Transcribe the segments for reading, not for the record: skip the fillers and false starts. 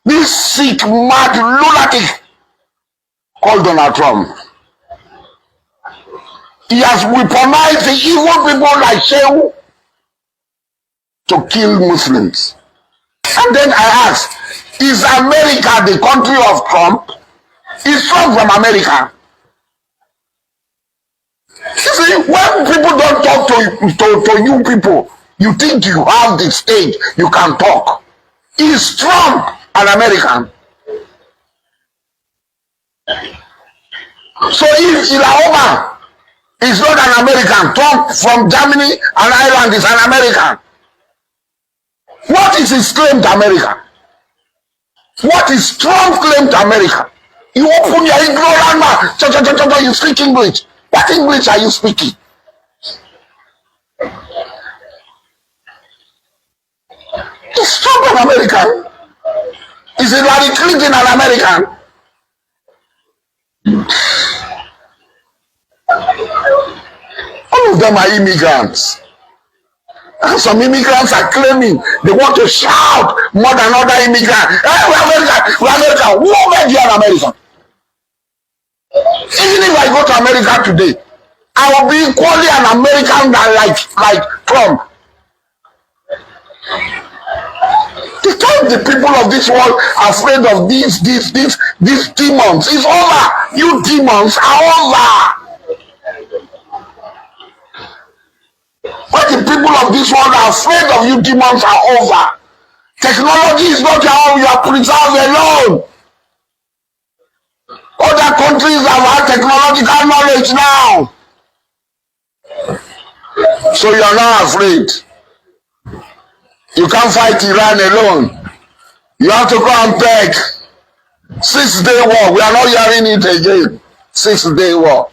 This sick, mad lunatic called Donald Trump. He has weaponized the evil people like Shehu to kill Muslims. And then I ask, is America the country of Trump? Is Trump from America? You see, when people don't talk to you people, you think you have the stage, you can talk. Is Trump an American? So if Ilahoma is not an American, Trump from Germany and Ireland is an American, what is his claim to America? What is Trump's claim to America? You open your ignorant mouth, you speak English. What English are you speaking? Is Trump an American? Is Hillary Clinton an American? All of them are immigrants. And some immigrants are claiming they want to shout more than other immigrants. Hey, we're American, we're American. Who made you an American? Even if I go to America today, I will be equally an American than like Trump. The time the people of this world are afraid of these demons is over. You demons are over. When the people of this world are afraid of you demons are over. Technology is not your own, you are preserved alone. Other countries have had technological knowledge now. So you are not afraid. You can't fight Iran alone. You have to go and beg. 6-day war. We are not hearing it again. 6-day war.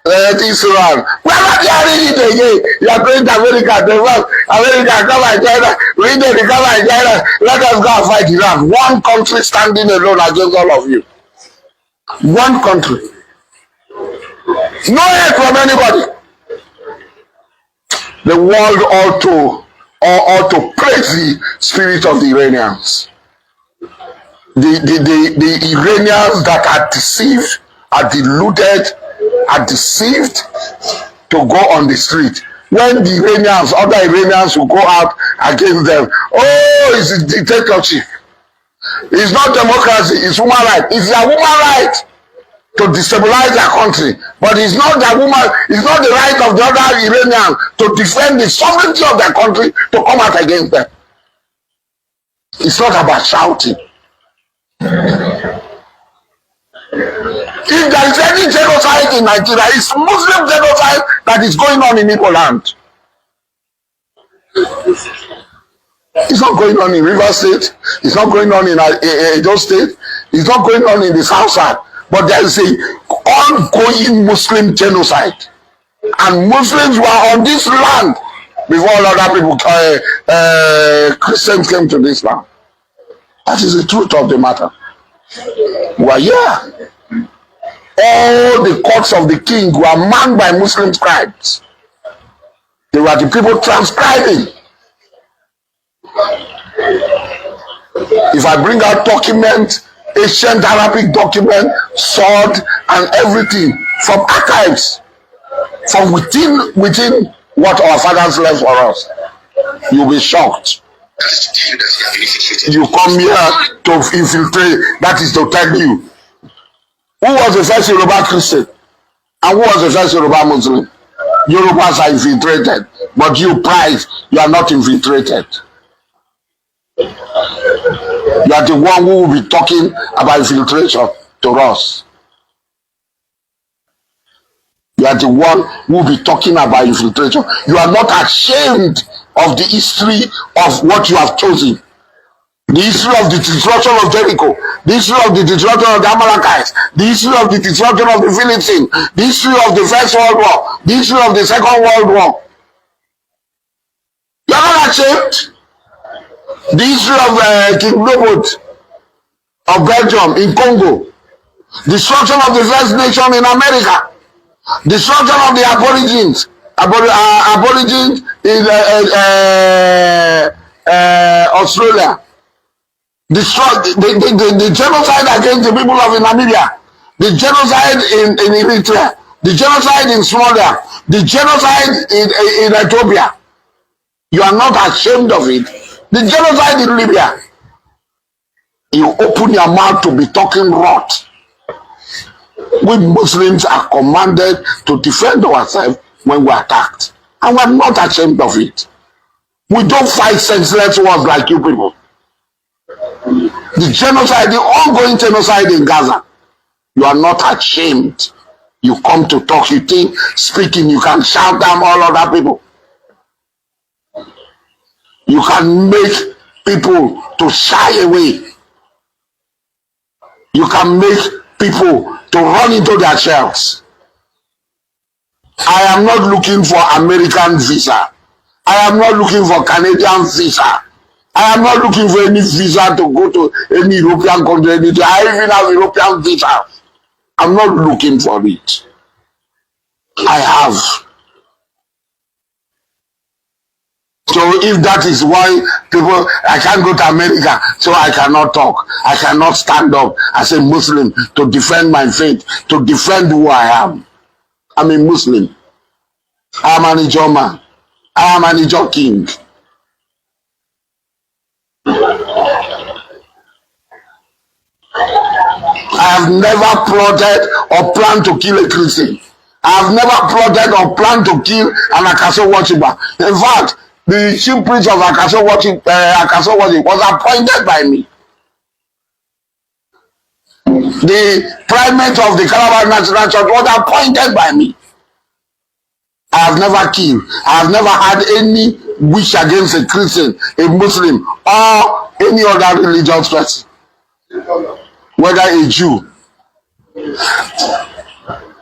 Israel. We are not hearing it again. You are going to America. America, come and join us. We need to come and join us. Let us go and fight Iran. One country standing alone against all of you. One country. No help from anybody. The world ought to praise the spirit of the Iranians. The Iranians that are deceived, are deluded, are deceived to go on the street. When the Iranians, other Iranians will go out against them, oh, it's a dictatorship. It's not democracy, it's human right. It's their human right to destabilize their country. But it's not the right of the other Iranians to defend the sovereignty of their country to come out against them. It's not about shouting. If there is any genocide in Nigeria, it's Muslim genocide that is going on in Igbo land. It's not going on in River State. It's not going on in Edo State. It's not going on in the South Side. But there is an ongoing Muslim genocide. And Muslims were on this land before other people, Christians came to this land. That is the truth of the matter. We are here. All the courts of the king were manned by Muslim scribes. They were the people transcribing. If I bring out documents, ancient Arabic document, sword, and everything from archives, from within what our fathers left for us, you'll be shocked. You come here to infiltrate, that is to tell you. Who was the first Yoruba Christian? And who was the first Yoruba Muslim? Yorubas are infiltrated, but you pride, you are not infiltrated. You are the one who will be talking about infiltration to us. You are the one who will be talking about infiltration. You are not ashamed of the history of what you have chosen. The history of the destruction of Jericho, the history of the destruction of the Amalekites, the history of the destruction of the Philistines, the history of the First World War, the history of the Second World War. You are not ashamed. The history of King Leopold of Belgium in Congo, destruction of the first nation in America, destruction of the aborigines in Australia, the genocide against the people of Namibia, the genocide in Eritrea, the genocide in Somalia, the genocide in Ethiopia. You are not ashamed of it. The genocide in Libya. You open your mouth to be talking rot. We Muslims are commanded to defend ourselves when we are attacked. And we are not ashamed of it. We don't fight senseless wars like you people. The genocide, the ongoing genocide in Gaza, you are not ashamed. You come to talk, you think speaking, you can shout down all other people. You can make people to shy away. You can make people to run into their shells. I am not looking for American visa. I am not looking for Canadian visa. I am not looking for any visa to go to any European country. I even have European visa. I'm not looking for it. I have. So if that is why people, I can't go to America, so I cannot talk. I cannot stand up as a Muslim to defend my faith, to defend who I am. I'm a Muslim. I am an Ijaw man. I am an Ijaw king. I have never plotted or planned to kill a Christian. I have never plotted or planned to kill an Akaso worshiper. In fact, the chief priest of Akaso worship was appointed by me. The primate of the Calabar National Church was appointed by me. I have never killed. I have never had any wish against a Christian, a Muslim, or any other religious person, whether a Jew.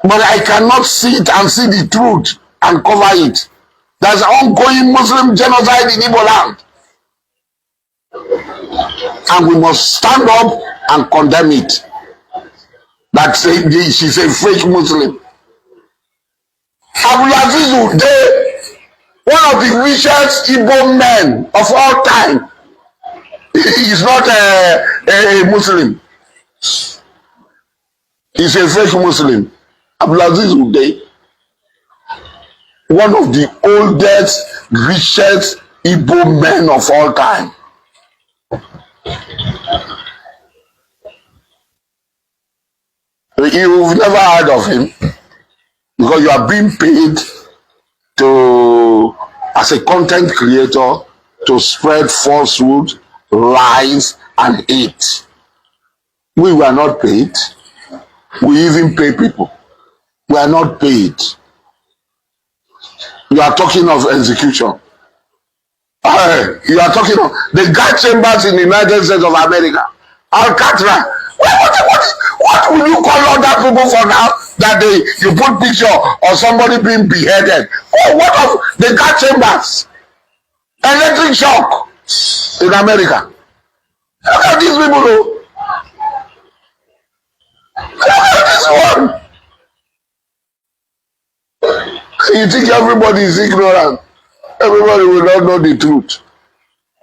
But I cannot sit and see the truth and cover it. There's ongoing Muslim genocide in Igbo land. And we must stand up and condemn it. That she's a fake Muslim. Abdulaziz Ude, one of the richest Igbo men of all time, is not a Muslim. He's a fake Muslim. Abdulaziz Ude, one of the oldest, richest Igbo men of all time. You've never heard of him because you are being paid to, as a content creator, to spread falsehood, lies, and hate. We were not paid. We even pay people. We are not paid. You are talking of execution. You are talking of the gas chambers in the United States of America. Alcatraz. What will you call other people for now that you put picture of somebody being beheaded? Oh, what of the gas chambers? Electric shock in America. Look at these people though. Look at this one. You think everybody is ignorant? Everybody will not know the truth.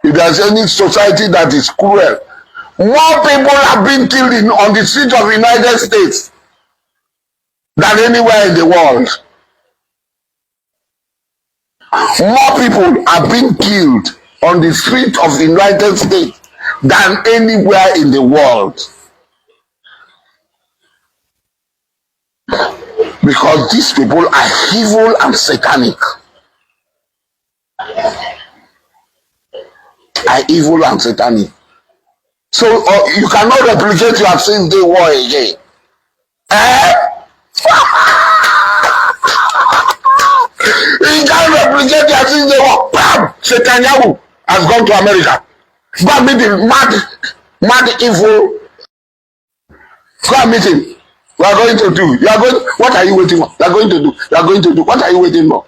If there's any society that is cruel, more people have been killed on the streets of the United States than anywhere in the world. More people have been killed on the streets of the United States than anywhere in the world. Because these people are evil and satanic. Are evil and satanic. So you cannot replicate your sins day war again. You can't replicate your sins day war. Bam! Netanyahu has gone to America. Go and meet him. Mad evil. Go and meet him. We are going to do. You are going. What are you waiting for? You are going to do. You are going to do. What are you waiting for?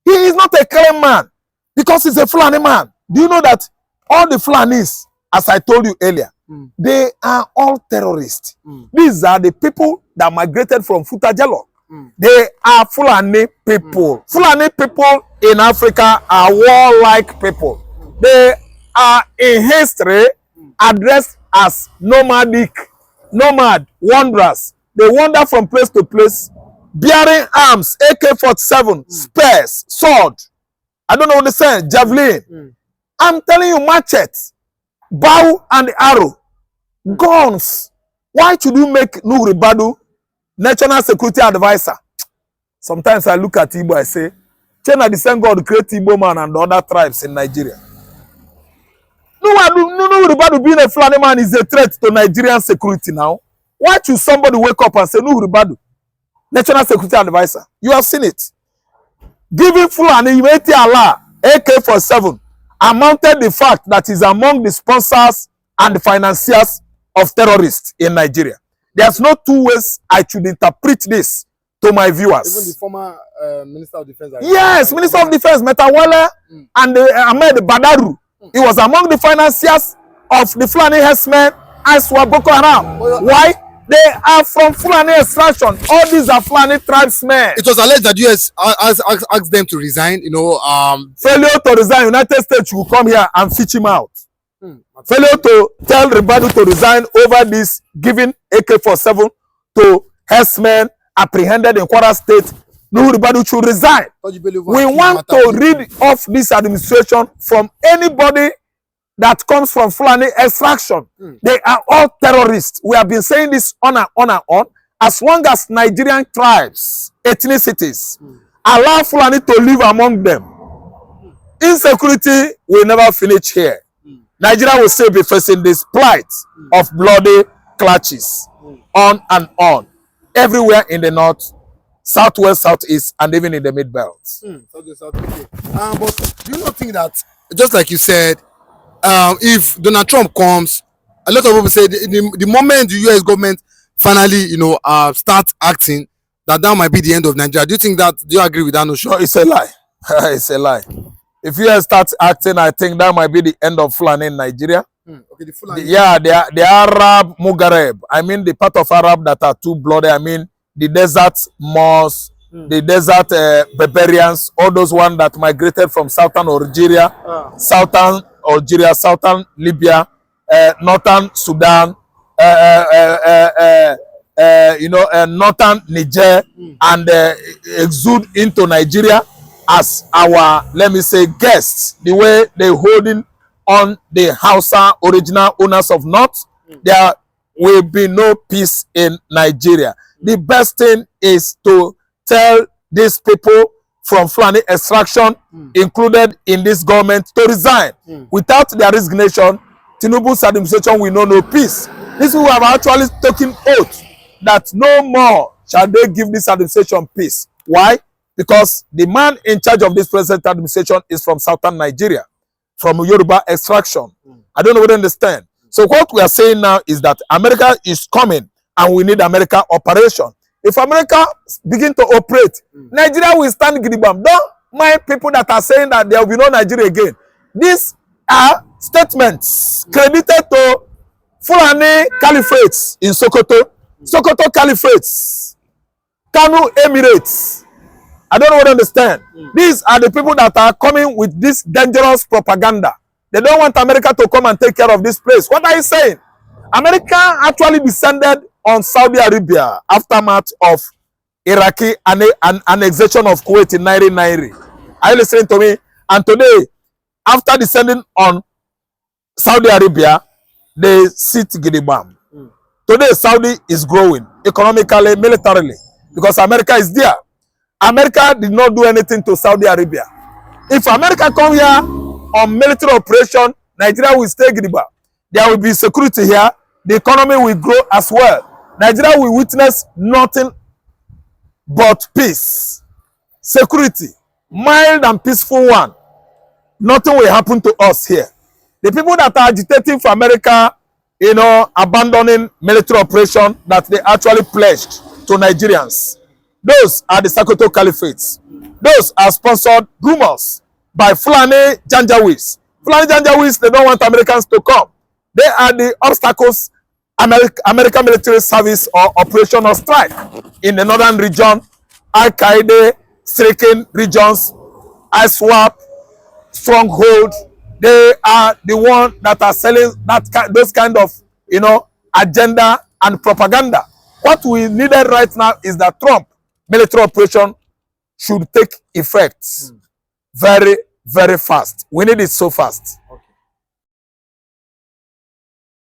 He is not a clean man because he's a Fulani man. Do you know that all the Fulanis, as I told you earlier, they are all terrorists. These are the people that migrated from Futajalo They are Fulani people. Fulani people in Africa are warlike people. They are in history addressed as nomad, wanderers. They wander from place to place, bearing arms, AK-47, spears, sword. I don't know what they say, javelin. I'm telling you, machete, bow and arrow, guns. Why should you make Nuhu Ribadu national security advisor? Sometimes I look at Igbo, I say, China the same God create Igbo man and the other tribes in Nigeria. Nuhu Ribadu being a Fulani man is a threat to Nigerian security now. Why should somebody wake up and say Nuhu Ribadu national security advisor? You have seen it. Giving Fulani Imeti Allah AK-47 amounted the fact that he's among the sponsors and the financiers of terrorists in Nigeria. There's no two ways I should interpret this to my viewers. Even the former Minister of Defense. Yes, Minister of Defense, Metawale and Ahmed Badaru. He was among the financiers of the Fulani herdsmen as well Boko Haram. Why? They are from Fulani extraction. All these are Fulani tribesmen. It was alleged that US asked them to resign, Failure to resign, United States will come here and fish him out. Failure to tell Ribadu to resign over this giving AK-47 to herdsmen apprehended in Kwara State. Nuhu Ribadu should resign. We want to rid off this administration from anybody that comes from Fulani extraction. They are all terrorists. We have been saying this on and on and on. As long as Nigerian tribes, ethnicities, allow Fulani to live among them, insecurity will never finish here. Nigeria will still be facing this plight of bloody clutches on and on. Everywhere in the north, southwest, southeast, and even in the mid-belt. Okay. But do you not think that, just like you said, if Donald Trump comes, a lot of people say the moment the US government finally, start acting, that might be the end of Nigeria. Do you agree with that notion? No, it's a lie. It's a lie. If US starts acting, I think that might be the end of Fulani in Nigeria. Okay, the Fulani. The Arab Mugareb. I mean, the part of Arab that are too bloody. I mean, the desert Moors, the desert barbarians, all those ones that migrated from southern Algeria, southern Libya, northern Sudan, northern Niger, and exude into Nigeria as our, let me say, guests. The way they holding on the Hausa original owners of North, there will be no peace in Nigeria. The best thing is to tell these people from Fulani extraction included in this government to resign. Without their resignation, Tinubu's administration will know no peace. These people have actually taken oath that no more shall they give this administration peace. Why? Because the man in charge of this present administration is from southern Nigeria, from Yoruba extraction. I don't know what you understand. So what we are saying now is that America is coming and we need America operation. If America begin to operate, Nigeria will stand gidigam. Don't mind people that are saying that there will be no Nigeria again. These are statements credited to Fulani caliphates in Sokoto, Sokoto caliphates, Kanu Emirates. I don't know what to understand. These are the people that are coming with this dangerous propaganda. They don't want America to come and take care of this place. What are you saying? America actually descended on Saudi Arabia aftermath of Iraqi annexation of Kuwait in 1990. Are you listening to me? And today, after descending on Saudi Arabia, they sit Gidibam. Today, Saudi is growing economically, militarily, because America is there. America did not do anything to Saudi Arabia. If America come here on military operation, Nigeria will stay Gidibam. There will be security here. The economy will grow as well. Nigeria will witness nothing but peace, security, mild and peaceful one. Nothing will happen to us here. The people that are agitating for America, abandoning military operation that they actually pledged to Nigerians, those are the Sokoto caliphates. Those are sponsored rumors by Fulani Janjaweeds. Fulani Janjaweeds, they don't want Americans to come. They are the obstacles American military service or operation or strike in the northern region Al-Qaeda stricken regions, ISWAP stronghold. They are the one that are selling those kind of, you know, agenda and propaganda. What we needed right now is that Trump military operation should take effect very, very fast. We need it so fast.